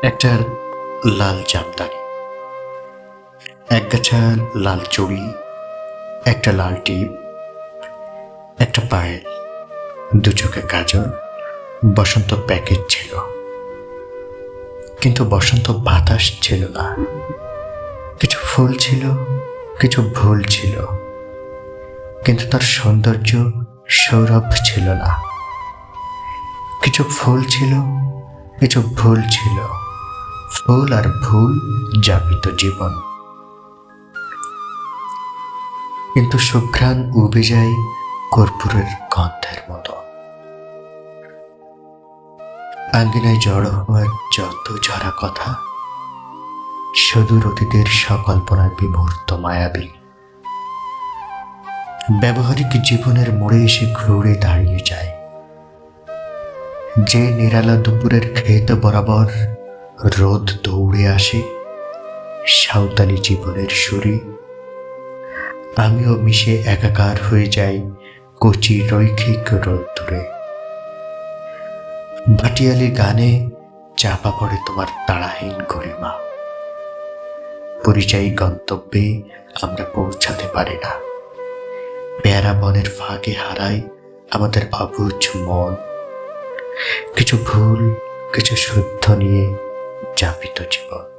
একটা লাল জামদানি, একগাছা লাল চুড়ি, একটা লাল টিপ, একটা পায়েল, দু চোখে কাজল, বসন্ত প্যাকেট ছিল। কিন্তু বসন্ত বাতাস ছিল না। কিছু ফুল ছিল, কিছু ভুল ছিল, কিন্তু তার সৌন্দর্য সৌরভ ছিল না। কিছু ফুল ছিল, কিছু ভুল ছিল, ফুল আর ভুল যাপিত জীবন। কিন্তু সুঘ্রাণ উবে যায় কর্পূরের গন্ধের মতো। আঙ্গিনায় জড়ো হওয়ার যত ঝরা কথা, সুদূর অতীতের সকল্পনার বিমূর্ত মায়াবী। ব্যবহারিক জীবনের মোড়ে এসে ঘুরে দাঁড়িয়ে যায়। যে নিরালা দুপুরের ক্ষেত বরাবর রোদ দৌড়ে আসে, সাঁওতালি জীবনের সুরে আমিও মিশে একাকার হয়ে যাই কচি রৈখিক রোদ্দুরে। ভাটিয়ালি গানে চাপা পড়ে তোমার তাড়াহীন গরিমা। পরিযায়ী গন্তব্যে আমরা পৌঁছাতে পারি না। পেয়ারা বনের ফাঁকে হারাই আমাদের অবুঝ মন। কিছু ভুল, কিছু শুদ্ধ নিয়ে যাপিত জীবন।